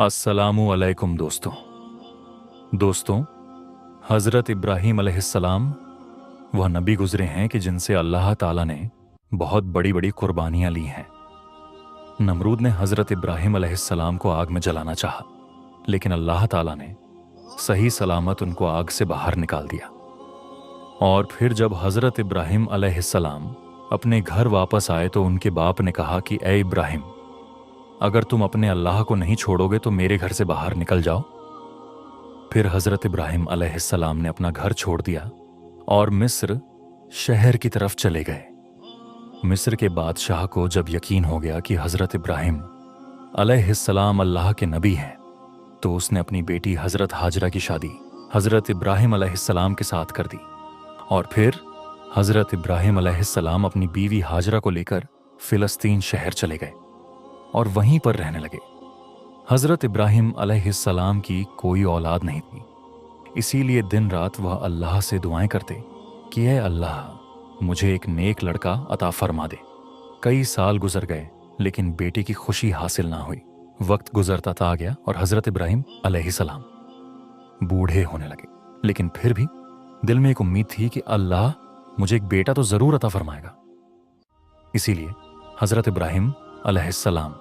अस्सलामु अलैकुम दोस्तों, हज़रत इब्राहीम अलैहिस्सलाम वह नबी गुज़रे हैं कि जिनसे अल्लाह ताला ने बहुत बड़ी बड़ी कुर्बानियाँ ली हैं। नमरूद ने हज़रत इब्राहीम अलैहिस्सलाम को आग में जलाना चाहा, लेकिन अल्लाह ताला ने सही सलामत उनको आग से बाहर निकाल दिया। और फिर जब हज़रत इब्राहीम अलैहिस्सलाम अपने घर वापस आए तो उनके बाप ने कहा कि ए इब्राहीम, अगर तुम अपने अल्लाह को नहीं छोड़ोगे तो मेरे घर से बाहर निकल जाओ। फिर हज़रत इब्राहीम अलैहिस्सलाम ने अपना घर छोड़ दिया और मिस्र शहर की तरफ चले गए। मिस्र के बादशाह को जब यकीन हो गया कि हज़रत इब्राहीम अलैहिस्सलाम अल्लाह के नबी हैं, तो उसने अपनी बेटी हज़रत हाजरा की शादी हज़रत इब्राहीम अलैहिस्सलाम के साथ कर दी। और फिर हज़रत इब्राहीम अलैहिस्सलाम अपनी बीवी हाजरा को लेकर फ़िलिस्तीन शहर चले गए और वहीं पर रहने लगे। हज़रत इब्राहीम अलैहिस्सलाम की कोई औलाद नहीं थी, इसीलिए दिन रात वह अल्लाह से दुआएं करते कि ऐ अल्लाह, मुझे एक नेक लड़का अता फरमा दे। कई साल गुजर गए लेकिन बेटी की खुशी हासिल ना हुई। वक्त गुजरता था गया और हज़रत इब्राहीम अलैहिस्सलाम बूढ़े होने लगे, लेकिन फिर भी दिल में एक उम्मीद थी कि अल्लाह मुझे एक बेटा तो ज़रूर अता फरमाएगा। इसीलिए हज़रत इब्राहीम अलैहिस्सलाम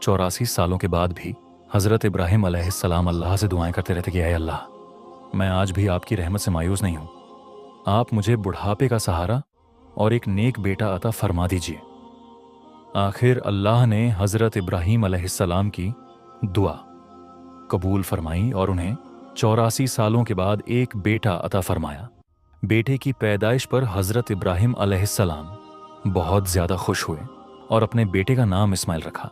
84 सालों के बाद भी हज़रत इब्राहीम अलैहिस्सलाम अल्लाह से दुआएं करते रहते कि ऐ अल्लाह, मैं आज भी आपकी रहमत से मायूस नहीं हूँ। आप मुझे बुढ़ापे का सहारा और एक नेक बेटा अता फरमा दीजिए। आखिर अल्लाह ने हज़रत इब्राहीम अलैहिस्सलाम की दुआ कबूल फरमाई और उन्हें 84 सालों के बाद एक बेटा अता फरमाया। बेटे की पैदाइश पर हज़रत इब्राहीम अलैहिस्सलाम बहुत ज़्यादा खुश हुए और अपने बेटे का नाम इस्माइल रखा।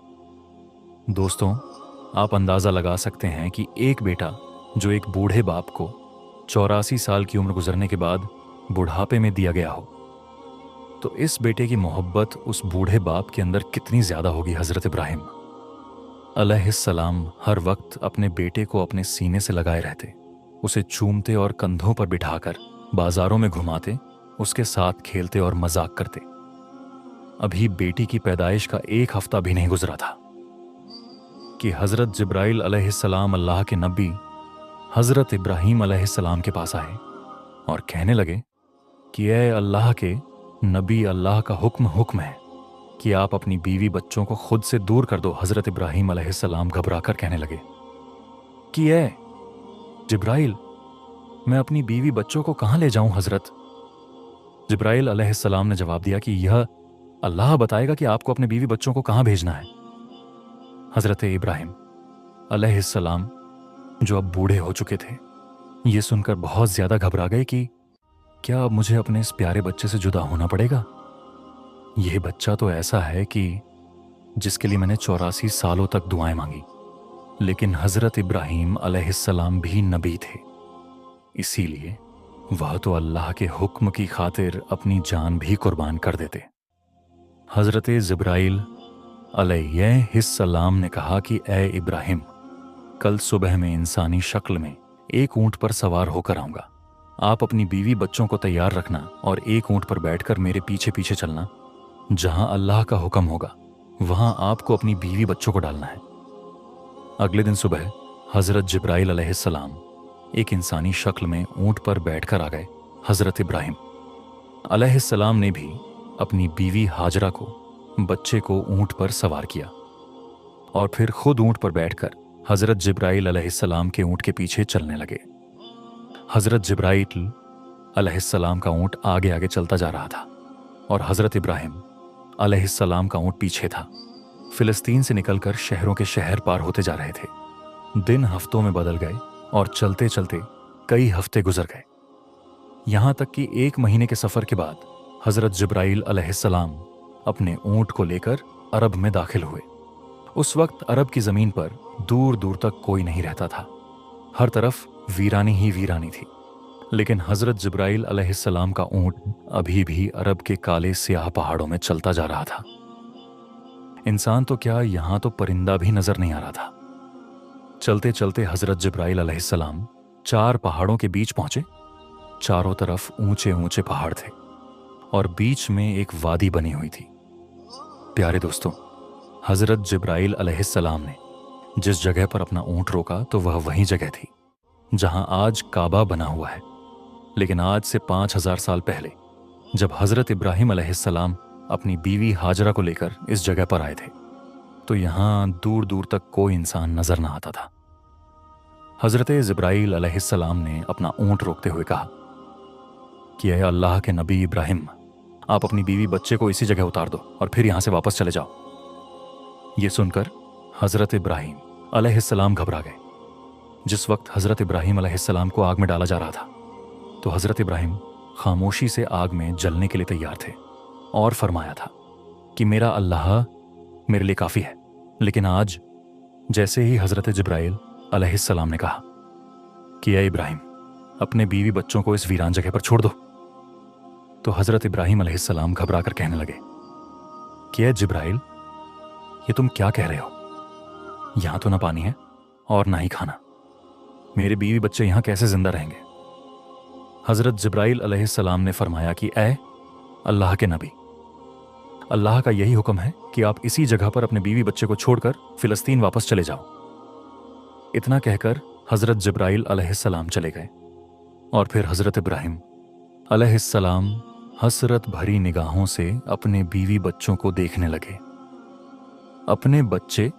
दोस्तों, आप अंदाज़ा लगा सकते हैं कि एक बेटा जो एक बूढ़े बाप को 84 साल की उम्र गुजरने के बाद बुढ़ापे में दिया गया हो, तो इस बेटे की मोहब्बत उस बूढ़े बाप के अंदर कितनी ज़्यादा होगी। हज़रत इब्राहीम अलैहिस्सलाम हर वक्त अपने बेटे को अपने सीने से लगाए रहते, उसे चूमते और कंधों पर बिठाकर बाजारों में घुमाते, उसके साथ खेलते और मजाक करते। अभी बेटी की पैदाइश का एक हफ्ता भी नहीं गुजरा था कि हज़रत जिब्राइल अलैहिस्सलाम अल्लाह के नबी हज़रत इब्राहीम अलैहिस्सलाम के पास आए और कहने लगे कि ऐ अल्लाह के नबी, अल्लाह का हुक्म है कि आप अपनी बीवी बच्चों को खुद से दूर कर दो। हज़रत इब्राहीम अलैहिस्सलाम घबरा कर कहने लगे कि ऐ जिब्राइल, मैं अपनी बीवी बच्चों को कहाँ ले जाऊं हज़रत? जिब्राइल अलैहिस्सलाम ने जवाब दिया कि यह अल्लाह बताएगा कि आपको अपने बीवी बच्चों को कहाँ भेजना है। हज़रत इब्राहीम अलैहिस्सलाम जो अब बूढ़े हो चुके थे, ये सुनकर बहुत ज़्यादा घबरा गए कि क्या अब मुझे अपने इस प्यारे बच्चे से जुदा होना पड़ेगा? यह बच्चा तो ऐसा है कि जिसके लिए मैंने 84 सालों तक दुआएं मांगी। लेकिन हज़रत इब्राहीम अलैहिस्सलाम भी नबी थे, इसीलिए वह तो अल्लाह के हुक्म की खातिर अपनी जान भी कुर्बान कर देते। हज़रत जिब्राइल अलैहिस्सलाम ने कहा कि ए इब्राहीम, कल सुबह में इंसानी शक्ल में एक ऊंट पर सवार होकर आऊंगा। आप अपनी बीवी बच्चों को तैयार रखना और एक ऊंट पर बैठकर मेरे पीछे पीछे चलना। जहां अल्लाह का हुक्म होगा वहां आपको अपनी बीवी बच्चों को डालना है। अगले दिन सुबह हज़रत जिब्राइल अलैहिस्सलाम एक इंसानी शक्ल में ऊंट पर बैठकर आ गए। हज़रत इब्राहीम अलैहिस्सलाम ने भी अपनी बीवी हाजरा को, बच्चे को ऊंट पर सवार किया और फिर खुद ऊंट पर बैठकर हज़रत जिब्राइल अलैहिस्सलाम के ऊंट के पीछे चलने लगे। हज़रत जिब्राइल अलैहिस्सलाम का ऊंट आगे आगे चलता जा रहा था और हज़रत इब्राहीम अलैहिस्सलाम का ऊंट पीछे था। फ़िलिस्तीन से निकलकर शहरों के शहर पार होते जा रहे थे। दिन हफ्तों में बदल गए और चलते चलते कई हफ्ते गुजर गए, यहां तक कि 1 महीने के सफ़र के बाद हज़रत जिब्राइल अलैहिस्सलाम अपने ऊंट को लेकर अरब में दाखिल हुए। उस वक्त अरब की ज़मीन पर दूर दूर तक कोई नहीं रहता था, हर तरफ वीरानी ही वीरानी थी। लेकिन हज़रत जिब्राइल अलैहिस्सलाम का ऊंट अभी भी अरब के काले स्याह पहाड़ों में चलता जा रहा था। इंसान तो क्या, यहां तो परिंदा भी नजर नहीं आ रहा था। चलते चलते हज़रत जिब्राइल अलैहिस्सलाम 4 पहाड़ों के बीच पहुंचे। चारों तरफ ऊंचे ऊंचे पहाड़ थे और बीच में एक वादी बनी हुई थी। प्यारे दोस्तों, हज़रत जिब्राइल अलैहिस्सलाम ने जिस जगह पर अपना ऊंट रोका तो वह वही जगह थी जहां आज काबा बना हुआ है। लेकिन आज से 5000 साल पहले जब हज़रत इब्राहिम अलैहिस्सलाम अपनी बीवी हाजरा को लेकर इस जगह पर आए थे तो यहां दूर दूर तक कोई इंसान नजर ना आता था। हज़रत जिब्राइल अलैहिस्सलाम ने अपना ऊंट रोकते हुए कहा कि ऐ अल्लाह के नबी इब्राहिम, आप अपनी बीवी बच्चे को इसी जगह उतार दो और फिर यहां से वापस चले जाओ। ये सुनकर हज़रत इब्राहिम अलैहिस्सलाम घबरा गए। जिस वक्त हज़रत इब्राहिम अलैहिस्सलाम को आग में डाला जा रहा था तो हज़रत इब्राहिम खामोशी से आग में जलने के लिए तैयार थे और फरमाया था कि मेरा अल्लाह मेरे लिए काफ़ी है। लेकिन आज जैसे ही हज़रत जिब्राइल अलैहिस्सलाम ने कहा कि ऐ इब्राहिम, अपने बीवी बच्चों को इस वीरान जगह पर छोड़ दो, तो हज़रत इब्राहिम अलैहिस्सलाम घबरा कर कहने लगे कि ऐ जिब्राइल, ये तुम क्या कह रहे हो? यहां तो ना पानी है और ना ही खाना, मेरे बीवी बच्चे यहां कैसे जिंदा रहेंगे? हज़रत जिब्राइल अलैहिस्सलाम ने फरमाया कि ऐ अल्लाह के नबी, अल्लाह का यही हुक्म है कि आप इसी जगह पर अपने बीवी बच्चे को छोड़कर फिलिस्तीन वापस चले जाओ। इतना कहकर हज़रत जिब्राइल अलैहिस्सलाम चले गए और फिर हज़रत इब्राहिम अलैहिस्सलाम हसरत भरी निगाहों से अपने बीवी बच्चों को देखने लगे। अपने बच्चे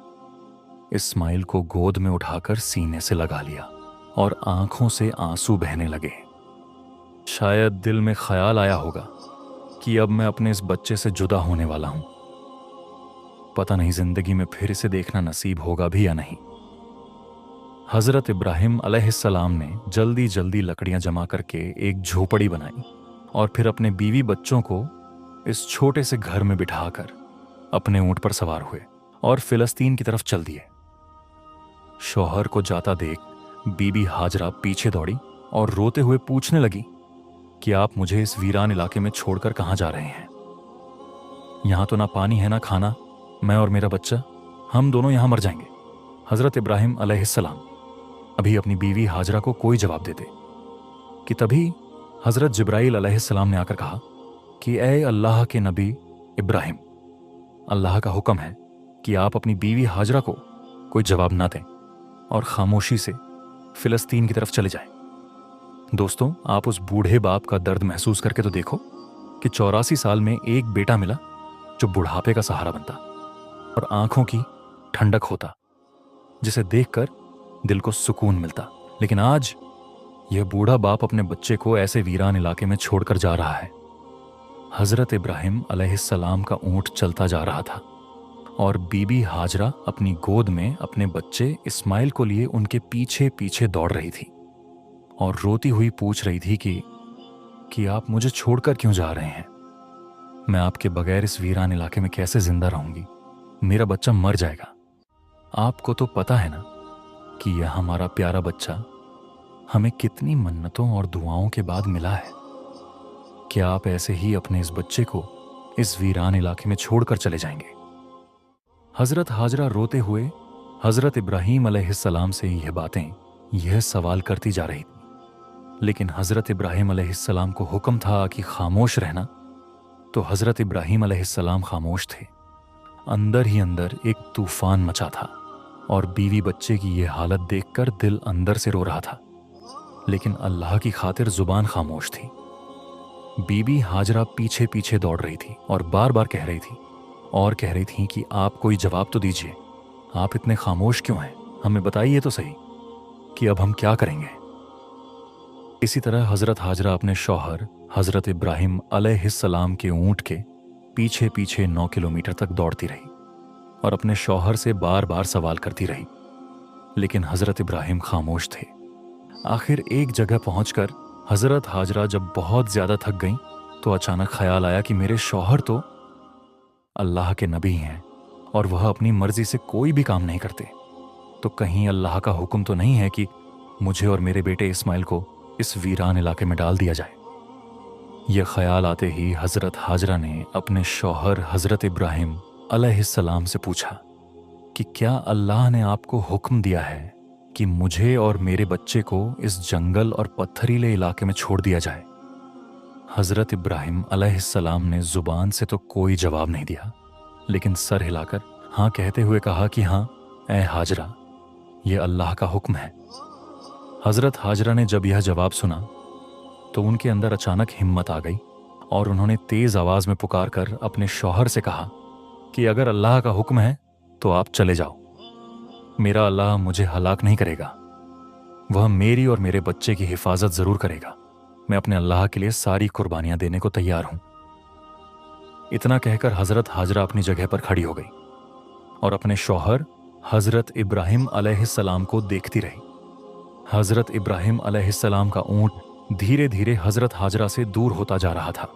इस्माइल को गोद में उठाकर सीने से लगा लिया और आंखों से आंसू बहने लगे। शायद दिल में ख्याल आया होगा कि अब मैं अपने इस बच्चे से जुदा होने वाला हूं, पता नहीं जिंदगी में फिर इसे देखना नसीब होगा भी या नहीं। हज़रत इब्राहिम अलैहिस्सलाम ने जल्दी जल्दी लकड़ियां जमा करके एक झोपड़ी बनाई और फिर अपने बीवी बच्चों को इस छोटे से घर में बिठाकर अपने ऊंट पर सवार हुए और फिलिस्तीन की तरफ चल दिए। शौहर को जाता देख बीबी हाजरा पीछे दौड़ी और रोते हुए पूछने लगी कि आप मुझे इस वीरान इलाके में छोड़कर कहां जा रहे हैं? यहां तो ना पानी है ना खाना, मैं और मेरा बच्चा, हम दोनों यहां मर जाएंगे। हज़रत इब्राहिम अलैहिस्सलाम अभी अपनी बीवी हाजरा को कोई जवाब देते कि तभी हज़रत जिब्राइल अलैहिस्सलाम ने आकर कहा कि ऐ अल्लाह के नबी इब्राहिम, अल्लाह का हुक्म है कि आप अपनी बीवी हाजरा को कोई जवाब ना दें और खामोशी से फिलिस्तीन की तरफ चले जाएं। दोस्तों, आप उस बूढ़े बाप का दर्द महसूस करके तो देखो कि 84 साल में एक बेटा मिला जो बुढ़ापे का सहारा बनता और आंखों की ठंडक होता, जिसे देखकर दिल को सुकून मिलता। लेकिन आज यह बूढ़ा बाप अपने बच्चे को ऐसे वीरान इलाके में छोड़कर जा रहा है। हज़रत इब्राहिम अलैहिस्सलाम का ऊंट चलता जा रहा था और बीबी हाजरा अपनी गोद में अपने बच्चे इस्माइल को लिए उनके पीछे पीछे दौड़ रही थी और रोती हुई पूछ रही थी कि आप मुझे छोड़कर क्यों जा रहे हैं? मैं आपके बगैर इस वीरान इलाके में कैसे जिंदा रहूंगी? मेरा बच्चा मर जाएगा। आपको तो पता है ना कि यह हमारा प्यारा बच्चा हमें कितनी मन्नतों और दुआओं के बाद मिला है। क्या आप ऐसे ही अपने इस बच्चे को इस वीरान इलाके में छोड़कर चले जाएंगे? हज़रत हाजरा रोते हुए हज़रत इब्राहिम अलैहिस्सलाम से यह सवाल करती जा रही थी। लेकिन हज़रत इब्राहिम अलैहिस्सलाम को हुक्म था कि खामोश रहना, तो हज़रत इब्राहिम अलैहिस्सलाम खामोश थे। अंदर ही अंदर एक तूफान मचा था और बीवी बच्चे की यह हालत देखकर दिल अंदर से रो रहा था, लेकिन अल्लाह की खातिर जुबान खामोश थी। बीबी हाजरा पीछे पीछे दौड़ रही थी और बार बार कह रही थी कि आप कोई जवाब तो दीजिए, आप इतने खामोश क्यों हैं? हमें बताइए तो सही कि अब हम क्या करेंगे। इसी तरह हज़रत हाजरा अपने शौहर हज़रत इब्राहिम अलैहिस्सलाम के ऊंट के पीछे पीछे 9 किलोमीटर तक दौड़ती रही और अपने शौहर से बार बार सवाल करती रही, लेकिन हज़रत इब्राहिम खामोश थे। आखिर एक जगह पहुंचकर हज़रत हाजरा जब बहुत ज़्यादा थक गईं तो अचानक ख्याल आया कि मेरे शौहर तो अल्लाह के नबी हैं और वह अपनी मर्जी से कोई भी काम नहीं करते, तो कहीं अल्लाह का हुक्म तो नहीं है कि मुझे और मेरे बेटे इस्माइल को इस वीरान इलाके में डाल दिया जाए। यह ख्याल आते ही हज़रत हाजरा ने अपने शौहर हज़रत इब्राहिम अलैहिस्सलाम से पूछा कि क्या अल्लाह ने आपको हुक्म दिया है कि मुझे और मेरे बच्चे को इस जंगल और पत्थरीले इलाके में छोड़ दिया जाए? हज़रत इब्राहिम अलैहिस्सलाम ने ज़ुबान से तो कोई जवाब नहीं दिया, लेकिन सर हिलाकर हाँ कहते हुए कहा कि हाँ, ऐ हाजरा, ये अल्लाह का हुक्म है। हजरत हाजरा ने जब यह जवाब सुना तो उनके अंदर अचानक हिम्मत आ गई और उन्होंने तेज आवाज में पुकार कर अपने शौहर से कहा कि अगर अल्लाह का हुक्म है तो आप चले जाओ। मेरा अल्लाह मुझे हलाक नहीं करेगा, वह मेरी और मेरे बच्चे की हिफाजत जरूर करेगा। मैं अपने अल्लाह के लिए सारी कुर्बानियां देने को तैयार हूं। इतना कहकर हजरत हाजरा अपनी जगह पर खड़ी हो गई और अपने शौहर हजरत इब्राहिम अलैहिस्सलाम को देखती रही। हजरत इब्राहिम अलैहिस्सलाम का ऊंट धीरे धीरे हजरत हाजरा से दूर होता जा रहा था।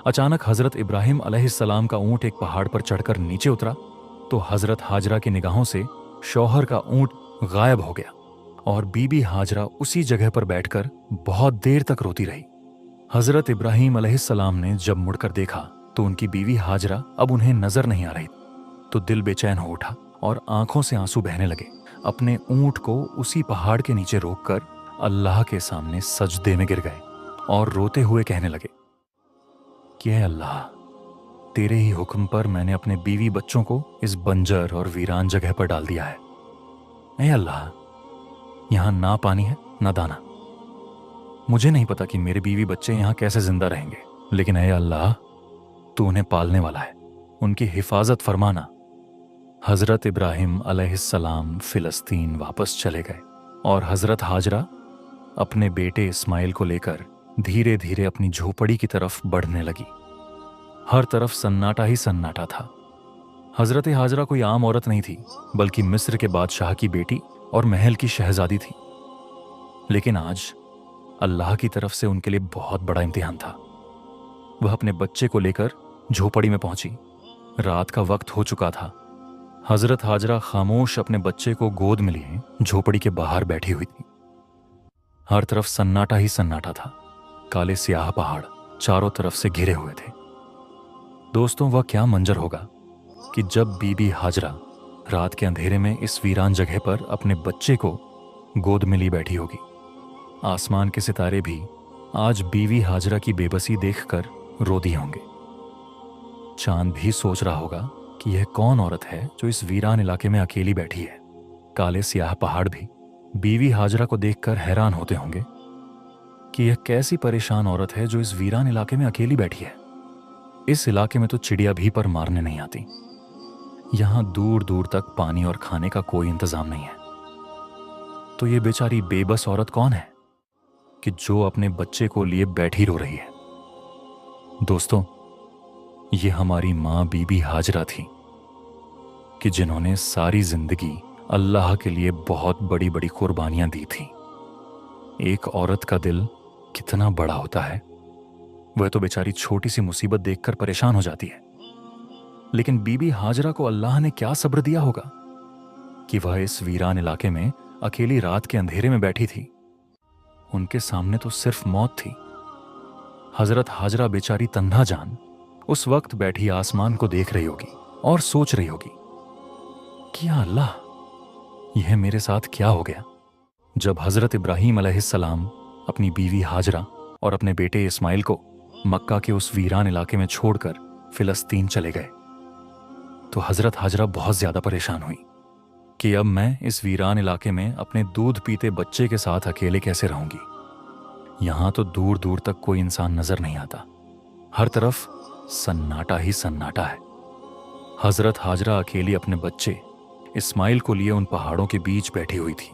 अचानक हजरत इब्राहिम अलैहिस्सलाम का ऊंट एक पहाड़ पर चढ़कर नीचे उतरा तो हजरत हाजरा की निगाहों से शौहर का ऊंट गायब हो गया और बीबी हाजरा उसी जगह पर बैठकर बहुत देर तक रोती रही। हजरत इब्राहिम अलैहिस्सलाम ने जब मुड़कर देखा तो उनकी बीवी हाजरा अब उन्हें नजर नहीं आ रही तो दिल बेचैन हो उठा और आंखों से आंसू बहने लगे। अपने ऊंट को उसी पहाड़ के नीचे रोककर अल्लाह के सामने सजदे में गिर गए और रोते हुए कहने लगे कि ऐ अल्लाह, तेरे ही हुक्म पर मैंने अपने बीवी बच्चों को इस बंजर और वीरान जगह पर डाल दिया है। ऐ अल्लाह, यहां ना पानी है ना दाना। मुझे नहीं पता कि मेरे बीवी बच्चे यहां कैसे जिंदा रहेंगे, लेकिन ऐ अल्लाह, तू उन्हें पालने वाला है, उनकी हिफाजत फरमाना। हजरत इब्राहिम अलैहिस्सलाम फिलिस्तीन वापस चले गए और हजरत हाजरा अपने बेटे इस्माइल को लेकर धीरे धीरे अपनी झोपड़ी की तरफ बढ़ने लगी। हर तरफ सन्नाटा ही सन्नाटा था। हजरत हाजरा कोई आम औरत नहीं थी, बल्कि मिस्र के बादशाह की बेटी और महल की शहजादी थी। लेकिन आज अल्लाह की तरफ से उनके लिए बहुत बड़ा इम्तिहान था। वह अपने बच्चे को लेकर झोपड़ी में पहुंची। रात का वक्त हो चुका था। हजरत हाजरा खामोश अपने बच्चे को गोद में लिए झोपड़ी के बाहर बैठी हुई थी। हर तरफ सन्नाटा ही सन्नाटा था। काले स्याह पहाड़ चारों तरफ से घिरे हुए थे। दोस्तों, वह क्या मंजर होगा कि जब बीबी हाजरा रात के अंधेरे में इस वीरान जगह पर अपने बच्चे को गोद में ली बैठी होगी। आसमान के सितारे भी आज बीवी हाजरा की बेबसी देखकर रो दिए होंगे। चांद भी सोच रहा होगा कि यह कौन औरत है जो इस वीरान इलाके में अकेली बैठी है। काले स्याह पहाड़ भी बीवी हाजरा को देखकर हैरान होते होंगे कि यह कैसी परेशान औरत है जो इस वीरान इलाके में अकेली बैठी है। इस इलाके में तो चिड़िया भी पर मारने नहीं आती। यहां दूर दूर तक पानी और खाने का कोई इंतजाम नहीं है। तो ये बेचारी बेबस औरत कौन है कि जो अपने बच्चे को लिए बैठी रो रही है? दोस्तों, ये हमारी मां बीबी हाजरा थी कि जिन्होंने सारी जिंदगी अल्लाह के लिए बहुत बड़ी बड़ी कुर्बानियां दी थी। एक औरत का दिल कितना बड़ा होता है। वह तो बेचारी छोटी सी मुसीबत देखकर परेशान हो जाती है, लेकिन बीबी हाजरा को अल्लाह ने क्या सब्र दिया होगा कि वह इस वीरान इलाके में अकेली रात के अंधेरे में बैठी थी। उनके सामने तो सिर्फ मौत थी। हजरत हाजरा बेचारी तन्हा जान उस वक्त बैठी आसमान को देख रही होगी और सोच रही होगी कि या अल्लाह, यह मेरे साथ क्या हो गया। जब हजरत इब्राहिम अलैहिस्सलाम अपनी बीवी हाजरा और अपने बेटे इस्माइल को मक्का के उस वीरान इलाके में छोड़कर फिलिस्तीन चले गए तो हजरत हाजरा बहुत ज्यादा परेशान हुई कि अब मैं इस वीरान इलाके में अपने दूध पीते बच्चे के साथ अकेले कैसे रहूंगी। यहां तो दूर दूर तक कोई इंसान नजर नहीं आता। हर तरफ सन्नाटा ही सन्नाटा है। हजरत हाजरा अकेली अपने बच्चे इस्माइल को लिए उन पहाड़ों के बीच बैठी हुई थी।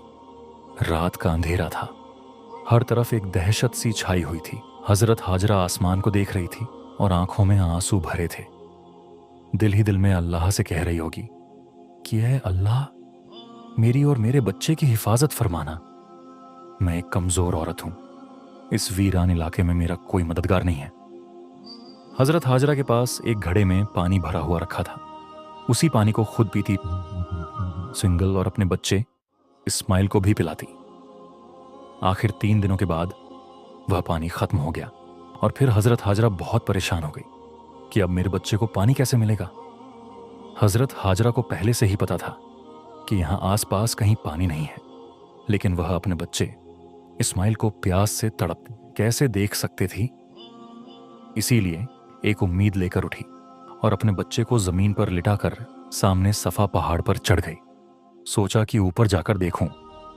रात का अंधेरा था। हर तरफ एक दहशत सी छाई हुई थी। हजरत हाजरा आसमान को देख रही थी और आंखों में आंसू भरे थे। दिल ही दिल में अल्लाह से कह रही होगी कि ऐ अल्लाह, मेरी और मेरे बच्चे की हिफाजत फरमाना। मैं एक कमजोर औरत हूं। इस वीरान इलाके में मेरा कोई मददगार नहीं है। हजरत हाजरा के पास एक घड़े में पानी भरा हुआ रखा था। उसी पानी को खुद पीती सिंगल और अपने बच्चे इस्माइल को भी पिलाती। आखिर 3 दिनों के बाद वह पानी खत्म हो गया और फिर हजरत हाजरा बहुत परेशान हो गई कि अब मेरे बच्चे को पानी कैसे मिलेगा। हजरत हाजरा को पहले से ही पता था कि यहां आसपास कहीं पानी नहीं है, लेकिन वह अपने बच्चे इस्माइल को प्यास से तड़पते कैसे देख सकते थी। इसीलिए एक उम्मीद लेकर उठी और अपने बच्चे को जमीन पर लिटाकर सामने सफा पहाड़ पर चढ़ गई। सोचा कि ऊपर जाकर देखूं,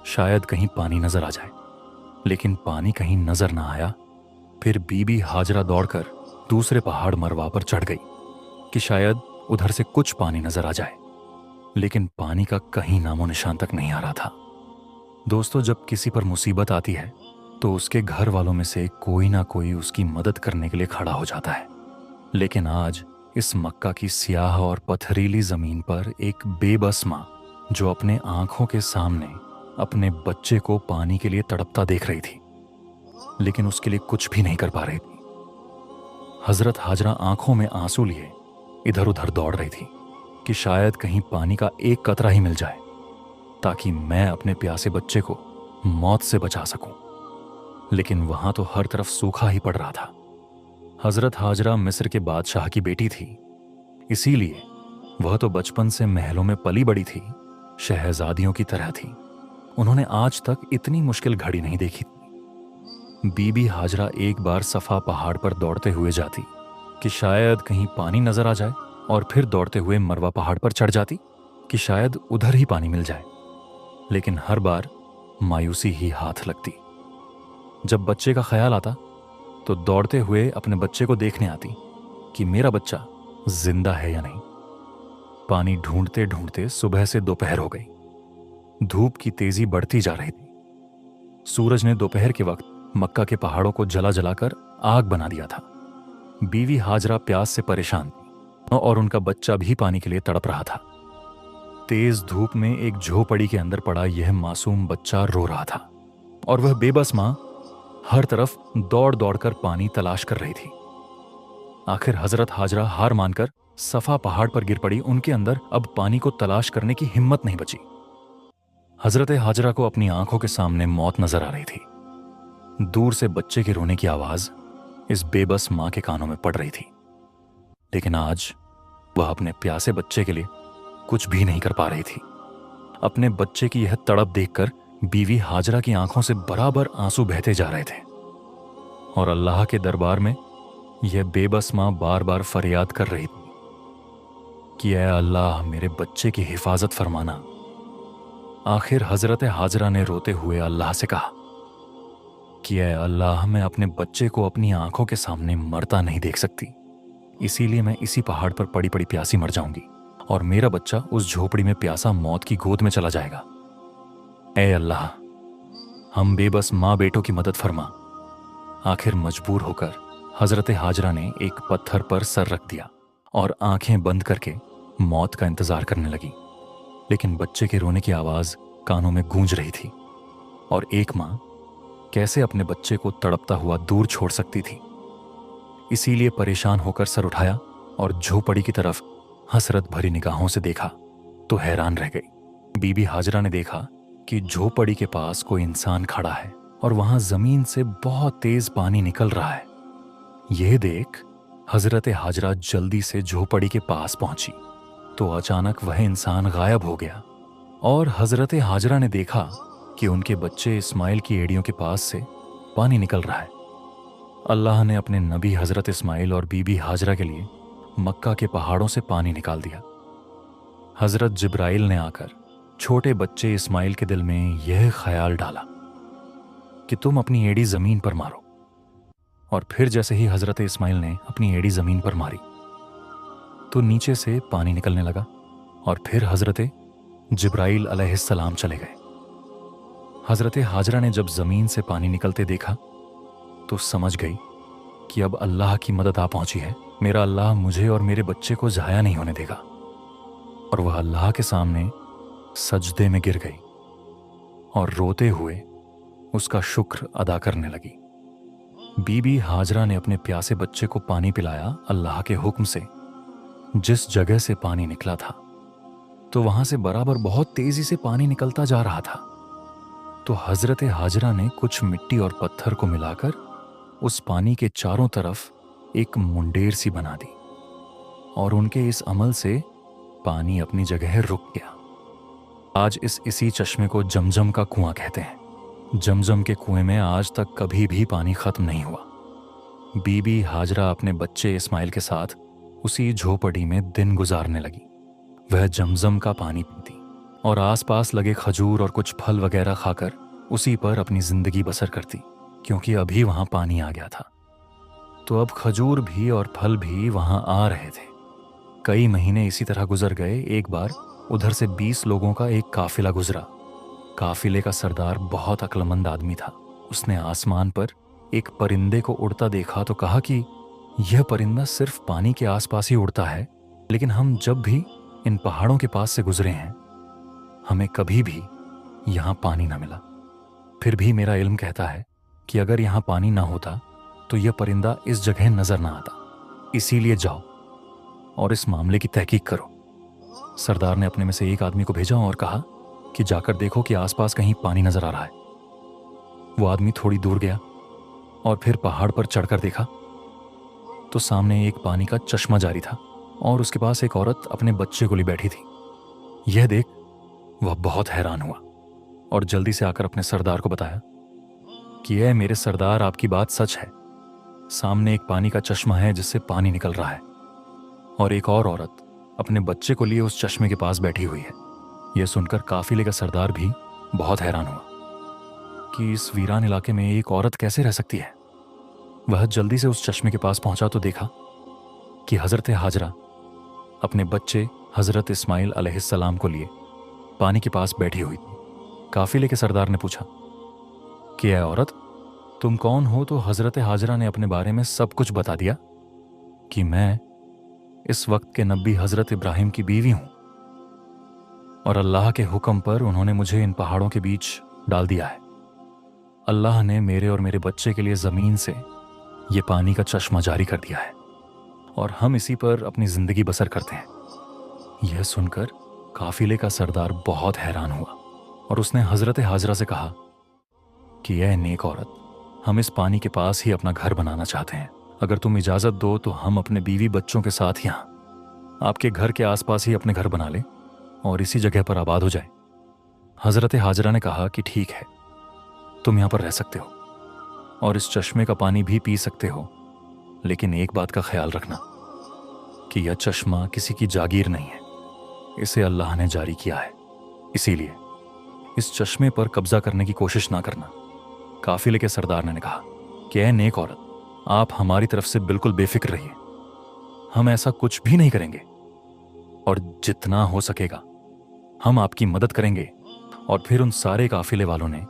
शायद कहीं पानी नजर आ जाए, लेकिन पानी कहीं नजर ना आया। फिर बीबी हाजरा दौड़कर दूसरे पहाड़ मरवा पर चढ़ गई कि शायद उधर से कुछ पानी नजर आ जाए, लेकिन पानी का कहीं नामो निशान तक नहीं आ रहा था। दोस्तों, जब किसी पर मुसीबत आती है तो उसके घर वालों में से कोई ना कोई उसकी मदद करने के लिए खड़ा हो जाता है, लेकिन आज इस मक्का की स्याह और पथरीली जमीन पर एक बेबस माँ, जो अपने आंखों के सामने अपने बच्चे को पानी के लिए तड़पता देख रही थी, लेकिन उसके लिए कुछ भी नहीं कर पा रही थी। हजरत हाजरा आंखों में आंसू लिए इधर उधर दौड़ रही थी कि शायद कहीं पानी का एक कतरा ही मिल जाए, ताकि मैं अपने प्यासे बच्चे को मौत से बचा सकूं। लेकिन वहां तो हर तरफ सूखा ही पड़ रहा था। हजरत हाजरा मिस्र के बादशाह की बेटी थी, इसीलिए वह तो बचपन से महलों में पली बड़ी थी, शहजादियों की तरह थी। उन्होंने आज तक इतनी मुश्किल घड़ी नहीं देखी। बीबी हाजरा एक बार सफा पहाड़ पर दौड़ते हुए जाती कि शायद कहीं पानी नजर आ जाए, और फिर दौड़ते हुए मरवा पहाड़ पर चढ़ जाती कि शायद उधर ही पानी मिल जाए, लेकिन हर बार मायूसी ही हाथ लगती। जब बच्चे का ख्याल आता तो दौड़ते हुए अपने बच्चे को देखने आती कि मेरा बच्चा जिंदा है या नहीं। पानी ढूंढते ढूंढते सुबह से दोपहर हो गई। धूप की तेजी बढ़ती जा रही थी। सूरज ने दोपहर के वक्त मक्का के पहाड़ों को जला जलाकर आग बना दिया था। बीवी हाजरा प्यास से परेशान थी और उनका बच्चा भी पानी के लिए तड़प रहा था। तेज धूप में एक झोपड़ी के अंदर पड़ा यह मासूम बच्चा रो रहा था, और वह बेबस मां हर तरफ दौड़ दौड़कर पानी तलाश कर रही थी। आखिर हजरत हाजरा हार मानकर सफा पहाड़ पर गिर पड़ी। उनके अंदर अब पानी को तलाश करने की हिम्मत नहीं बची। हजरत हाजरा को अपनी आंखों के सामने मौत नजर आ रही थी। दूर से बच्चे के रोने की आवाज इस बेबस मां के कानों में पड़ रही थी, लेकिन आज वह अपने प्यासे बच्चे के लिए कुछ भी नहीं कर पा रही थी। अपने बच्चे की यह तड़प देखकर बीवी हाजरा की आंखों से बराबर आंसू बहते जा रहे थे, और अल्लाह के दरबार में यह बेबस मां बार बार फरियाद कर रही थी कि ऐ अल्लाह, मेरे बच्चे की हिफाजत फरमाना। आखिर हजरत हाजरा ने रोते हुए अल्लाह से कहा कि ऐ अल्लाह, मैं अपने बच्चे को अपनी आंखों के सामने मरता नहीं देख सकती, इसीलिए मैं इसी पहाड़ पर पड़ी पड़ी प्यासी मर जाऊंगी, और मेरा बच्चा उस झोपड़ी में प्यासा मौत की गोद में चला जाएगा। ऐ अल्लाह, हम बेबस माँ बेटों की मदद फरमा। आखिर मजबूर होकर हजरत हाजरा ने एक पत्थर पर सर रख दिया और आंखें बंद करके मौत का इंतजार करने लगी। लेकिन बच्चे के रोने की आवाज कानों में गूंज रही थी, और एक माँ कैसे अपने बच्चे को तड़पता हुआ दूर छोड़ सकती थी। इसीलिए परेशान होकर सर उठाया और झोपड़ी की तरफ हसरत भरी निगाहों से देखा तो हैरान रह गई। बीबी हाजरा ने देखा कि झोपड़ी के पास कोई इंसान खड़ा है और वहां जमीन से बहुत तेज पानी निकल रहा है। यह देख हजरत हाजरा जल्दी से झोपड़ी के पास पहुंची तो अचानक वह इंसान गायब हो गया, और हजरत हाजरा ने देखा कि उनके बच्चे इस्माइल की एड़ियों के पास से पानी निकल रहा है। अल्लाह ने अपने नबी हजरत इस्माइल और बीबी हाजरा के लिए मक्का के पहाड़ों से पानी निकाल दिया। हजरत जिब्राइल ने आकर छोटे बच्चे इस्माइल के दिल में यह ख्याल डाला कि तुम अपनी एड़ी जमीन पर मारो, और फिर जैसे ही हजरत इस्माइल ने अपनी एड़ी जमीन पर मारी तो नीचे से पानी निकलने लगा, और फिर हजरत जिब्राइल अलैहिस्सलाम चले गए। हजरत हाजरा ने जब जमीन से पानी निकलते देखा तो समझ गई कि अब अल्लाह की मदद आ पहुंची है। मेरा अल्लाह मुझे और मेरे बच्चे को जाया नहीं होने देगा, और वह अल्लाह के सामने सजदे में गिर गई और रोते हुए उसका शुक्र अदा करने लगी। बीबी हाजरा ने अपने प्यासे बच्चे को पानी पिलाया अल्लाह के हुक्म से। जिस जगह से पानी निकला था तो वहां से बराबर बहुत तेजी से पानी निकलता जा रहा था। तो हजरत हाजरा ने कुछ मिट्टी और पत्थर को मिलाकर उस पानी के चारों तरफ एक मुंडेर सी बना दी, और उनके इस अमल से पानी अपनी जगह रुक गया। आज इसी चश्मे को जमजम का कुआं कहते हैं। जमजम के कुएं में आज तक कभी भी पानी खत्म नहीं हुआ। बीबी हाजरा अपने बच्चे इस्माइल के साथ उसी झोपड़ी में दिन गुजारने लगी। वह जमजम का पानी पीती और आसपास लगे खजूर और कुछ फल वगैरह खाकर उसी पर अपनी जिंदगी बसर करती, क्योंकि अभी वहां पानी आ गया था। तो अब खजूर भी और फल भी वहां आ रहे थे। कई महीने इसी तरह गुजर गए। एक बार उधर से 20 लोगों का एक काफिला गुजरा। काफिले का सरदार बहुत अक्लमंद आदमी था। उसने आसमान पर एक परिंदे को उड़ता देखा तो कहा कि यह परिंदा सिर्फ पानी के आसपास ही उड़ता है, लेकिन हम जब भी इन पहाड़ों के पास से गुजरे हैं हमें कभी भी यहाँ पानी ना मिला। फिर भी मेरा इल्म कहता है कि अगर यहाँ पानी ना होता तो यह परिंदा इस जगह नजर ना आता। इसीलिए जाओ और इस मामले की तहकीक करो। सरदार ने अपने में से एक आदमी को भेजा और कहा कि जाकर देखो कि आसपास कहीं पानी नजर आ रहा है। वो आदमी थोड़ी दूर गया और फिर पहाड़ पर चढ़कर देखा तो सामने एक पानी का चश्मा जारी था और उसके पास एक औरत अपने बच्चे को लिए बैठी थी। यह देख वह बहुत हैरान हुआ और जल्दी से आकर अपने सरदार को बताया कि यह मेरे सरदार, आपकी बात सच है। सामने एक पानी का चश्मा है जिससे पानी निकल रहा है और एक और औरत अपने बच्चे को लिए उस चश्मे के पास बैठी हुई है। यह सुनकर काफिले का सरदार भी बहुत हैरान हुआ कि इस वीरान इलाके में एक औरत कैसे रह सकती है। वह जल्दी से उस चश्मे के पास पहुंचा तो देखा कि हजरत हाजरा अपने बच्चे हजरत इस्माइल अलैहिस्सलाम को लिए पानी के पास बैठी हुई थी। काफिले के सरदार ने पूछा कि ऐ औरत, तुम कौन हो? तो हजरत हाजरा ने अपने बारे में सब कुछ बता दिया कि मैं इस वक्त के नबी हजरत इब्राहिम की बीवी हूं और अल्लाह के हुक्म पर उन्होंने मुझे इन पहाड़ों के बीच डाल दिया है। अल्लाह ने मेरे और मेरे बच्चे के लिए जमीन से ये पानी का चश्मा जारी कर दिया है और हम इसी पर अपनी जिंदगी बसर करते हैं। यह सुनकर काफिले का सरदार बहुत हैरान हुआ और उसने हजरत हाजरा से कहा कि यह नेक औरत, हम इस पानी के पास ही अपना घर बनाना चाहते हैं। अगर तुम इजाजत दो तो हम अपने बीवी बच्चों के साथ यहाँ आपके घर के आसपास ही अपने घर बना लें और इसी जगह पर आबाद हो जाए। हजरत हाजरा ने कहा कि ठीक है, तुम यहाँ पर रह सकते हो और इस चश्मे का पानी भी पी सकते हो, लेकिन एक बात का ख्याल रखना कि यह चश्मा किसी की जागीर नहीं है, इसे अल्लाह ने जारी किया है, इसीलिए इस चश्मे पर कब्जा करने की कोशिश ना करना। काफिले के सरदार ने कहा कि ऐ नेक औरत, आप हमारी तरफ से बिल्कुल बेफिक्र रहिए, हम ऐसा कुछ भी नहीं करेंगे और जितना हो सकेगा हम आपकी मदद करेंगे। और फिर उन सारे काफिले वालों ने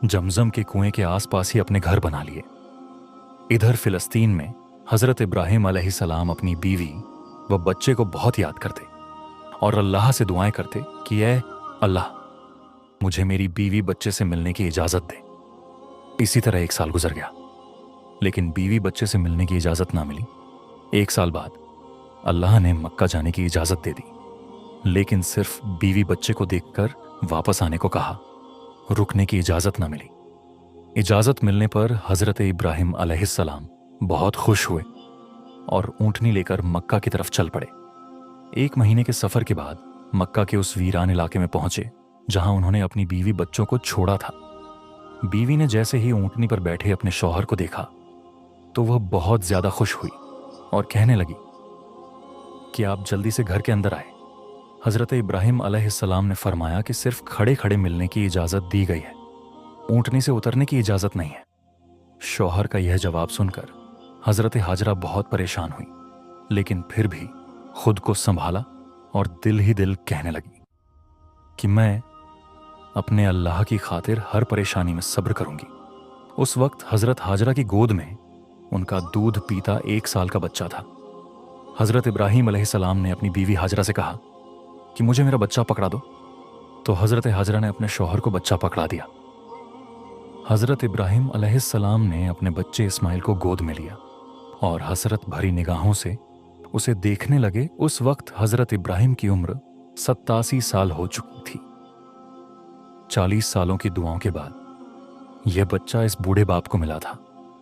जमजम के कुएं के आसपास ही अपने घर बना लिए। इधर फिलिस्तीन में हजरत इब्राहिम अलैहिस्सलाम अपनी बीवी व बच्चे को बहुत याद करते और अल्लाह से दुआएं करते कि ऐ अल्लाह, मुझे मेरी बीवी बच्चे से मिलने की इजाजत दे। इसी तरह 1 साल गुजर गया, लेकिन बीवी बच्चे से मिलने की इजाजत ना मिली। 1 साल बाद अल्लाह ने मक्का जाने की इजाजत दे दी, लेकिन सिर्फ बीवी बच्चे को देखकर वापस आने को कहा। रुकने की इजाजत ना मिली। इजाजत मिलने पर हजरत इब्राहिम अलैहिस्सलाम बहुत खुश हुए और ऊंटनी लेकर मक्का की तरफ चल पड़े। 1 महीने के सफर के बाद मक्का के उस वीरान इलाके में पहुंचे जहां उन्होंने अपनी बीवी बच्चों को छोड़ा था। बीवी ने जैसे ही ऊंटनी पर बैठे अपने शौहर को देखा तो वह बहुत ज्यादा खुश हुई और कहने लगी कि आप जल्दी से घर के अंदर आए। हजरत इब्राहिम अलैहिस्सलाम ने फरमाया कि सिर्फ खड़े खड़े मिलने की इजाजत दी गई है, ऊंटनी से उतरने की इजाजत नहीं है। शौहर का यह जवाब सुनकर हजरत हाजरा बहुत परेशान हुई, लेकिन फिर भी खुद को संभाला और दिल ही दिल कहने लगी कि मैं अपने अल्लाह की खातिर हर परेशानी में सब्र करूंगी। उस वक्त हजरत हाजरा की गोद में उनका दूध पीता 1 साल का बच्चा था। हजरत इब्राहिम अलैहिस्सलाम ने अपनी बीवी हाजरा से कहा कि मुझे मेरा बच्चा पकड़ा दो, तो हजरत हाजरा ने अपने शौहर को बच्चा पकड़ा दिया। हजरत इब्राहिम अलैहिस्सलाम ने अपने बच्चे इस्माइल को गोद में लिया और हसरत भरी निगाहों से उसे देखने लगे। उस वक्त हजरत इब्राहिम की उम्र 87 साल हो चुकी थी। 40 सालों की दुआओं के बाद यह बच्चा इस बूढ़े बाप को मिला था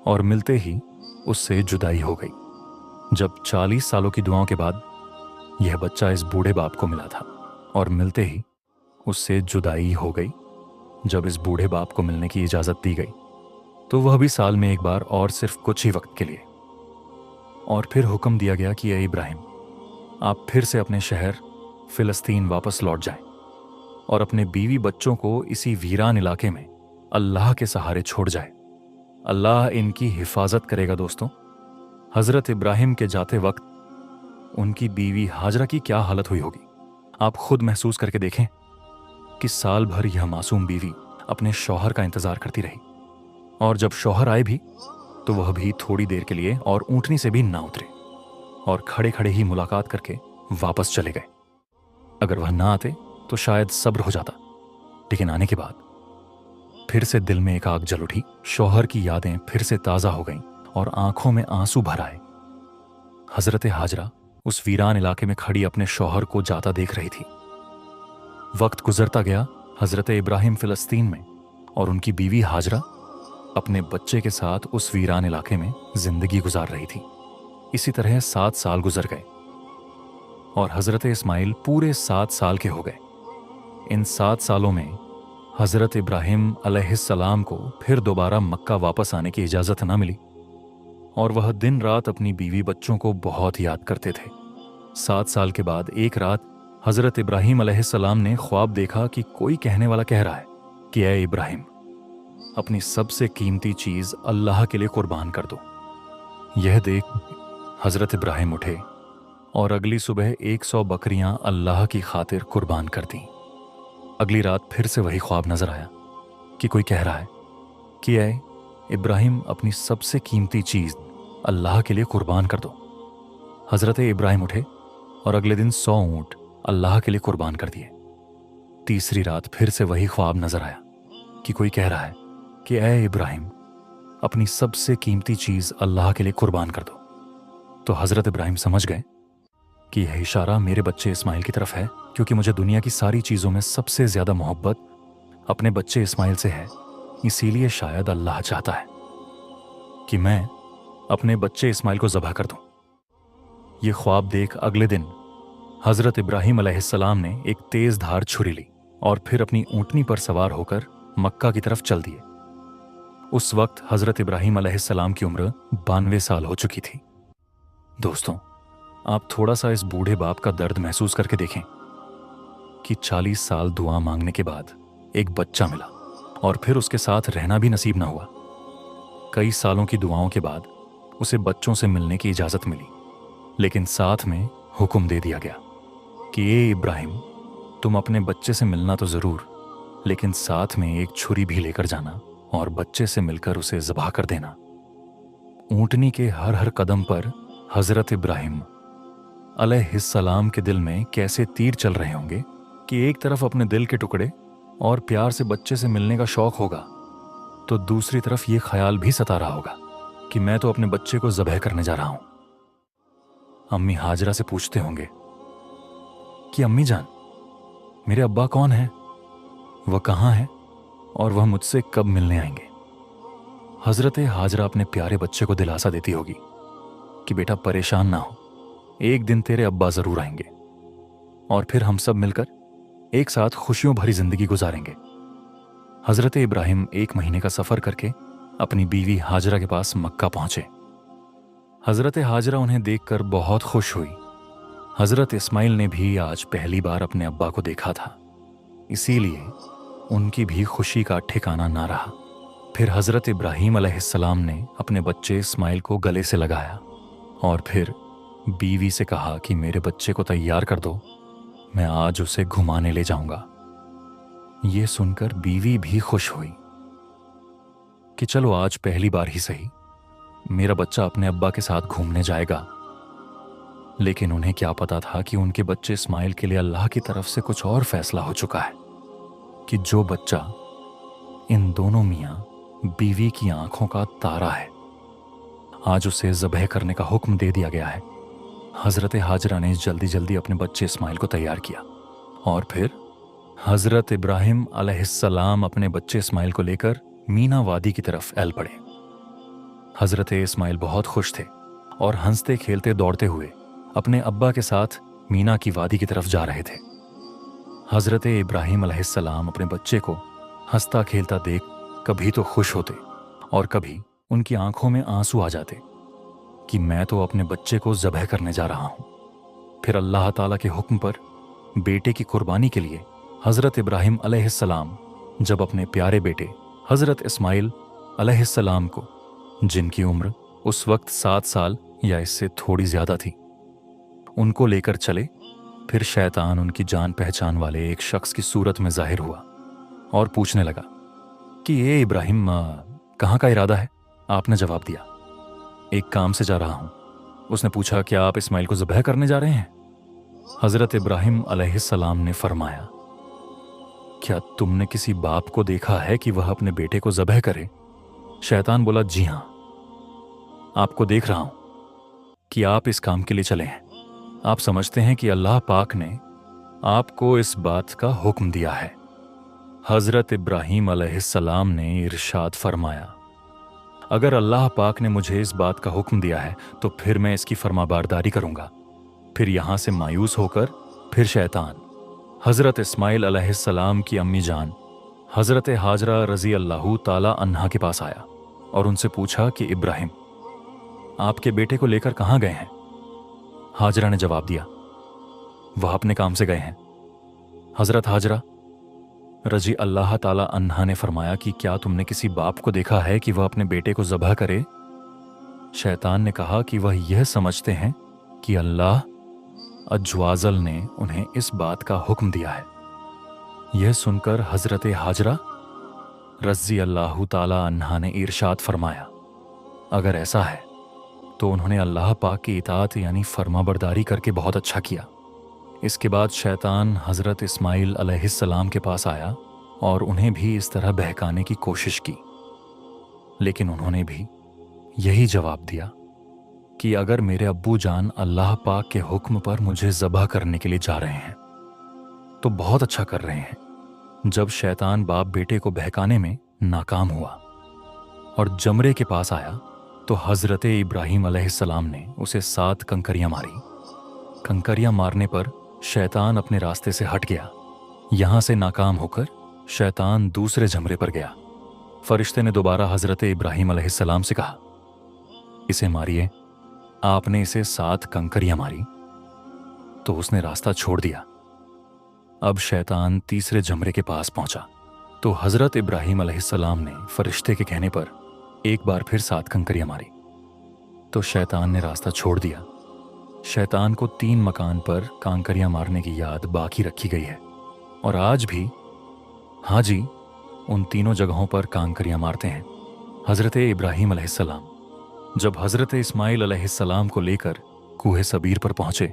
और मिलते ही उससे जुदाई हो गई। जब 40 सालों की दुआओं के बाद यह बच्चा इस बूढ़े बाप को मिला था और मिलते ही उससे जुदाई हो गई। जब इस बूढ़े बाप को मिलने की इजाजत दी गई तो वह भी साल में 1 बार और सिर्फ कुछ ही वक्त के लिए। और फिर हुक्म दिया गया कि ए इब्राहिम, आप फिर से अपने शहर फिलिस्तीन वापस लौट जाएं। और अपने बीवी बच्चों को इसी वीरान इलाके में अल्लाह के सहारे छोड़ जाए। अल्लाह इनकी हिफाजत करेगा। दोस्तों, हजरत इब्राहिम के जाते वक्त उनकी बीवी हाजरा की क्या हालत हुई होगी, आप खुद महसूस करके देखें कि साल भर यह मासूम बीवी अपने शौहर का इंतजार करती रही, और जब शौहर आए भी तो वह भी थोड़ी देर के लिए और ऊंटनी से भी ना उतरे और खड़े खड़े ही मुलाकात करके वापस चले गए। अगर वह ना आते तो शायद सब्र हो जाता, लेकिन आने के बाद फिर से दिल में एक आग जल उठी। शौहर की यादें फिर से ताजा हो गईं और आंखों में आंसू भर आए। हजरत हाजरा उस वीरान इलाके में खड़ी अपने शौहर को जाता देख रही थी। वक्त गुजरता गया। हजरत इब्राहिम फिलिस्तीन में और उनकी बीवी हाजरा अपने बच्चे के साथ उस वीरान इलाके में जिंदगी गुजार रही थी। इसी तरह 7 साल गुजर गए और हजरत इस्माइल पूरे 7 साल के हो गए। इन 7 सालों में हजरत इब्राहिम अलैहिस्सलाम को फिर दोबारा मक्का वापस आने की इजाजत न मिली और वह दिन रात अपनी बीवी बच्चों को बहुत याद करते थे। 7 साल के बाद एक रात हजरत इब्राहिम अलैहिस्सलाम ने ख्वाब देखा कि कोई कहने वाला कह रहा है कि ऐ इब्राहिम, अपनी सबसे कीमती चीज अल्लाह के लिए कुर्बान कर दो। यह देख हजरत इब्राहिम उठे और अगली सुबह 100 बकरियां अल्लाह की खातिर कुर्बान कर दी। अगली रात फिर से वही ख्वाब नजर आया कि कोई कह रहा है कि ऐ इब्राहिम, अपनी सबसे कीमती चीज अल्लाह के लिए कुर्बान कर दो। हजरत इब्राहिम उठे और अगले दिन 100 ऊंट अल्लाह के लिए कुर्बान कर दिए। तीसरी रात फिर से वही ख्वाब नजर आया कि कोई कह रहा है कि ऐ इब्राहिम, अपनी सबसे कीमती चीज अल्लाह के लिए कुर्बान कर दो। तो हजरत इब्राहिम समझ गए कि यह इशारा मेरे बच्चे इस्माइल की तरफ है, क्योंकि मुझे दुनिया की सारी चीजों में सबसे ज्यादा मोहब्बत अपने बच्चे इस्माइल से है। इसीलिए शायद अल्लाह चाहता है कि मैं अपने बच्चे इस्माइल को ज़बह कर दूं। ये ख्वाब देख अगले दिन हजरत इब्राहिम अलैहिस्सलाम ने एक तेज धार छुरी ली और फिर अपनी ऊंटनी पर सवार होकर मक्का की तरफ चल दिए। उस वक्त हजरत इब्राहिम अलैहिस्सलाम की उम्र 92 साल हो चुकी थी। दोस्तों, आप थोड़ा सा इस बूढ़े बाप का दर्द महसूस करके देखें कि 40 साल दुआ मांगने के बाद एक बच्चा मिला और फिर उसके साथ रहना भी नसीब ना हुआ। कई सालों की दुआओं के बाद उसे बच्चों से मिलने की इजाजत मिली, लेकिन साथ में हुक्म दे दिया गया कि ए इब्राहिम, तुम अपने बच्चे से मिलना तो जरूर, लेकिन साथ में एक छुरी भी लेकर जाना और बच्चे से मिलकर उसे ज़बह कर देना। ऊंटनी के हर हर कदम पर हजरत इब्राहिम अलैहिस्सलाम के दिल में कैसे तीर चल रहे होंगे कि एक तरफ अपने दिल के टुकड़े और प्यार से बच्चे से मिलने का शौक होगा, तो दूसरी तरफ ये ख्याल भी सता रहा होगा कि मैं तो अपने बच्चे को ज़बह करने जा रहा हूं। अम्मी हाजरा से पूछते होंगे कि अम्मी जान, मेरे अब्बा कौन है, वह कहाँ है और वह मुझसे कब मिलने आएंगे। हजरत हाजरा अपने प्यारे बच्चे को दिलासा देती होगी कि बेटा परेशान ना हो, एक दिन तेरे अब्बा जरूर आएंगे और फिर हम सब मिलकर एक साथ खुशियों भरी जिंदगी गुजारेंगे। हजरत इब्राहिम 1 महीने का सफर करके अपनी बीवी हाजरा के पास मक्का पहुंचे। हजरत हाजरा उन्हें देखकर बहुत खुश हुई। हजरत इस्माइल ने भी आज पहली बार अपने अब्बा को देखा था, इसीलिए उनकी भी खुशी का ठिकाना ना रहा। फिर हजरत इब्राहिम अलैहिस्सलाम ने अपने बच्चे इस्माइल को गले से लगाया और फिर बीवी से कहा कि मेरे बच्चे को तैयार कर दो, मैं आज उसे घुमाने ले जाऊंगा। ये सुनकर बीवी भी खुश हुई कि चलो आज पहली बार ही सही मेरा बच्चा अपने अब्बा के साथ घूमने जाएगा। लेकिन उन्हें क्या पता था कि उनके बच्चे इस्माइल के लिए अल्लाह की तरफ से कुछ और फैसला हो चुका है कि जो बच्चा इन दोनों मियां बीवी की आंखों का तारा है, आज उसे ज़बह करने का हुक्म दे दिया गया है। हजरत हाजरा ने जल्दी जल्दी अपने बच्चे इस्माइल को तैयार किया और फिर हजरत इब्राहिम अलैहिस्सलाम अपने बच्चे इस्माइल को लेकर मीना वादी की तरफ एल पड़े। हजरत इस्माइल बहुत खुश थे और हंसते खेलते दौड़ते हुए अपने अब्बा के साथ मीना की वादी की तरफ जा रहे थे। हजरत इब्राहिम अलैहिस्सलाम अपने बच्चे को हंसता खेलता देख कभी तो खुश होते और कभी उनकी आंखों में आंसू आ जाते कि मैं तो अपने बच्चे को ज़बह करने जा रहा हूं। फिर अल्लाह ताला के हुक्म पर बेटे की कुर्बानी के लिए हज़रत इब्राहिम अलैहिस्सलाम जब अपने प्यारे बेटे हज़रत इस्माइल अलैहिस्सलाम को, जिनकी उम्र उस वक्त 7 साल या इससे थोड़ी ज़्यादा थी, उनको लेकर चले, फिर शैतान उनकी जान पहचान वाले एक शख्स की सूरत में ज़ाहिर हुआ और पूछने लगा कि ये इब्राहिम, कहाँ का इरादा है? आपने जवाब दिया, एक काम से जा रहा हूँ। उसने पूछा, क्या आप इस्माइल को ज़बह करने जा रहे हैं? हज़रत इब्राहिम अलैहिस्सलाम ने फरमाया, क्या तुमने किसी बाप को देखा है कि वह अपने बेटे को ज़बह करे? शैतान बोला, जी हाँ, आपको देख रहा हूं कि आप इस काम के लिए चले हैं। आप समझते हैं कि अल्लाह पाक ने आपको इस बात का हुक्म दिया है। हज़रत इब्राहिम अलैहिस्सलाम ने इरशाद फरमाया, अगर अल्लाह पाक ने मुझे इस बात का हुक्म दिया है तो फिर मैं इसकी फरमाबरदारी करूंगा। फिर यहां से मायूस होकर फिर शैतान हज़रत इस्माइल अलैहिस्सलाम की अम्मी जान हज़रत हाजरा रज़ी अल्लाह ताला अन्हा के पास आया और उनसे पूछा कि इब्राहिम, आपके बेटे को लेकर कहाँ गए हैं? हाजरा ने जवाब दिया, वह अपने काम से गए हैं। हज़रत हाजरा रज़ी अल्लाह ताला अन्हा ने फरमाया कि क्या तुमने किसी बाप को देखा है कि वह अपने बेटे को ज़बह करे? शैतान ने कहा कि वह यह समझते हैं कि अल्लाह अज्वाजल ने उन्हें इस बात का हुक्म दिया है। यह सुनकर हज़रत हाजरा रज़ी अल्लाह ताला अन्हा ने इरशाद फरमाया, अगर ऐसा है तो उन्होंने अल्लाह पाक की इताअत यानी फरमाबरदारी करके बहुत अच्छा किया। इसके बाद शैतान हज़रत इस्माइल अलैहिस्सलाम के पास आया और उन्हें भी इस तरह बहकाने की कोशिश की, लेकिन उन्होंने भी यही जवाब दिया कि अगर मेरे अब्बू जान अल्लाह पाक के हुक्म पर मुझे ज़बह करने के लिए जा रहे हैं तो बहुत अच्छा कर रहे हैं। जब शैतान बाप बेटे को बहकाने में नाकाम हुआ और जमरे के पास आया तो हज़रत इब्राहिम अलैहिस्सलाम ने उसे 7 कंकरियां मारी। कंकरियां मारने पर शैतान अपने रास्ते से हट गया। यहां से नाकाम होकर शैतान दूसरे जमरे पर गया। फरिश्ते ने दोबारा हज़रत इब्राहिम अलैहिस्सलाम से कहा, इसे मारिए। आपने इसे 7 कंकरियां मारी तो उसने रास्ता छोड़ दिया। अब शैतान तीसरे जमरे के पास पहुंचा तो हज़रत इब्राहिम अलैहिस्सलाम ने फरिश्ते के कहने पर एक बार फिर 7 कंकरियां मारी तो शैतान ने रास्ता छोड़ दिया। शैतान को 3 मकान पर कांकरियां मारने की याद बाकी रखी गई है और आज भी हाजी उन तीनों जगहों पर कांकरियां मारते हैं। हज़रत इब्राहिम अलैहिस्सलाम जब हज़रत इस्माइल अलैहिस्सलाम को लेकर कूहे सबीर पर पहुंचे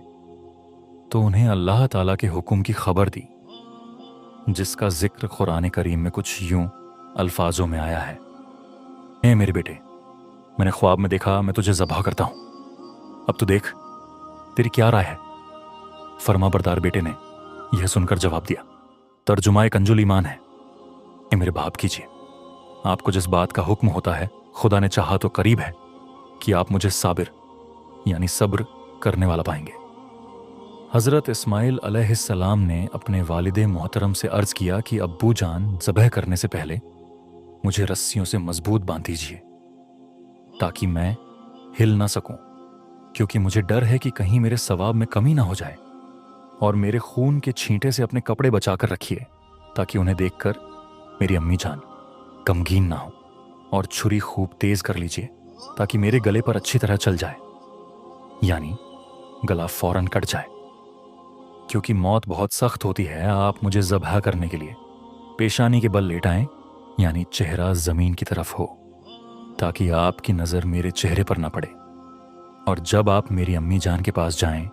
तो उन्हें अल्लाह ताला के हुक्म की खबर दी, जिसका जिक्र कुरान करीम में कुछ यूं अल्फाजों में आया है, ए मेरे बेटे, मैंने ख्वाब में देखा मैं तुझे ज़बह करता हूं, अब तू देख तेरी क्या राय है? फरमाबरदार बेटे ने यह सुनकर जवाब दिया, तर्जुमाए कंजुल ईमान है। ए मेरे बाप कीजिए, आपको जिस बात का हुक्म होता है खुदा ने चाहा तो करीब है कि आप मुझे साबिर यानी सब्र करने वाला पाएंगे। हज़रत इस्माइल अलैहिस्सलाम ने अपने वालिदे मोहतरम से अर्ज़ किया कि अब्बू जान, ज़बह करने से पहले मुझे रस्सियों से मजबूत बांध दीजिए ताकि मैं हिल ना सकूं, क्योंकि मुझे डर है कि कहीं मेरे सवाब में कमी ना हो जाए। और मेरे खून के छींटे से अपने कपड़े बचाकर रखिए ताकि उन्हें देखकर मेरी अम्मी जान गमगीन ना हो। और छुरी खूब तेज कर लीजिए ताकि मेरे गले पर अच्छी तरह चल जाए, यानी गला फौरन कट जाए, क्योंकि मौत बहुत सख्त होती है। आप मुझे ज़बह करने के लिए पेशानी के बल लेटाएं, यानी चेहरा ज़मीन की तरफ हो, ताकि आपकी नज़र मेरे चेहरे पर ना पड़े। और जब आप मेरी अम्मी जान के पास जाएं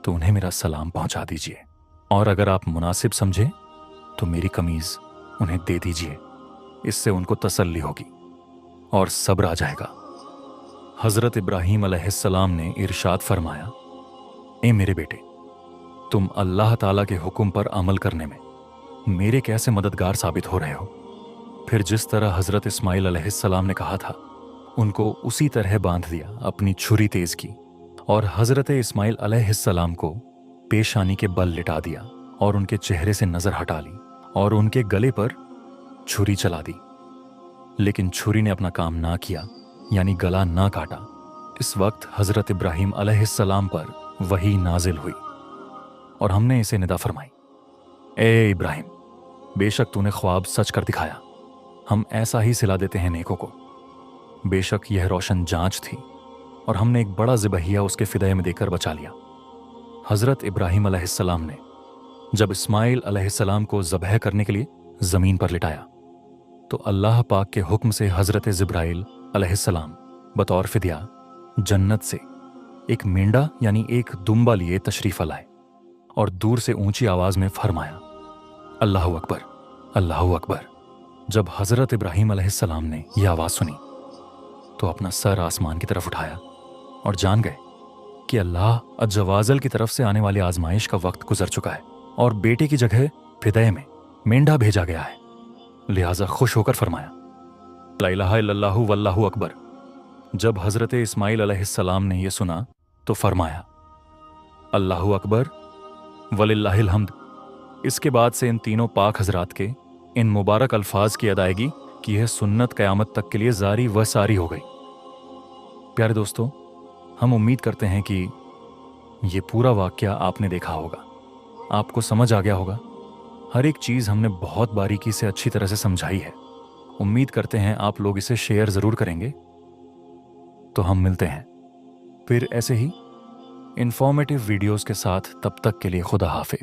तो उन्हें मेरा सलाम पहुंचा दीजिए, और अगर आप मुनासिब समझें तो मेरी कमीज़ उन्हें दे दीजिए, इससे उनको तसल्ली होगी और सब्र आ जाएगा। हज़रत इब्राहिम अलैहिस्सलाम ने इरशाद फरमाया, ए मेरे बेटे, तुम अल्लाह ताला के हुक्म पर अमल करने में मेरे कैसे मददगार साबित हो रहे हो। फिर जिस तरह हज़रत इस्माइल अलैहिस्सलाम ने कहा था उनको उसी तरह बांध दिया, अपनी छुरी तेज की और हज़रत इस्माइल अलैहिस्सलाम को पेशानी के बल लिटा दिया और उनके चेहरे से नज़र हटा ली और उनके गले पर छुरी चला दी। लेकिन छुरी ने अपना काम ना किया, यानी गला ना काटा। इस वक्त हज़रत इब्राहिम अलैहिस्सलाम पर वही नाजिल हुई और हमने इसे निदा फरमाई, ए इब्राहिम, बेशक तूने ख्वाब सच कर दिखाया, हम ऐसा ही सिला देते हैं नेकों को। बेशक यह रोशन जांच थी और हमने एक बड़ा ज़िबहिया उसके फिदये में देकर बचा लिया। हज़रत इब्राहिम अलैहिस्सलाम ने जब इस्माइल अलैहिस्सलाम को ज़बह करने के लिए ज़मीन पर लिटाया तो अल्लाह पाक के हुक्म से हज़रत जिब्राइल अलैहिस्सलाम बतौर फिदिया जन्नत से एक मेंढा यानी एक दुम्बा लिए तशरीफ़ लाए और दूर से ऊंची आवाज़ में फरमाया, अल्लाहु अकबर, अल्लाहु अकबर। जब हज़रत इब्राहिम अलैहिस्सलाम ने यह आवाज़ सुनी तो अपना सर आसमान की तरफ उठाया और जान गए कि अल्लाह अज्जवाजल की तरफ से आने वाली आजमाइश का वक्त गुजर चुका है और बेटे की जगह फिदये में मेंढा भेजा गया है। लिहाजा खुश होकर फरमाया, ला इलाहा इल्लल्लाहु वल्लाहु अकबर। जब हज़रत इस्माइल अलैहिस्सलाम ने यह सुना तो फरमाया, अल्लाहु अकबर वलिल्लाहिल हम्द। इसके बाद से इन तीनों पाक हजरात के इन मुबारक अल्फाज की अदायगी की यह सुन्नत क़यामत तक के लिए जारी व सारी हो गई। प्यारे दोस्तों, हम उम्मीद करते हैं कि ये पूरा वाक़या आपने देखा होगा, आपको समझ आ गया होगा। हर एक चीज़ हमने बहुत बारीकी से अच्छी तरह से समझाई है। उम्मीद करते हैं आप लोग इसे शेयर ज़रूर करेंगे। तो हम मिलते हैं फिर ऐसे ही इंफॉर्मेटिव वीडियोस के साथ। तब तक के लिए खुदा हाफिज।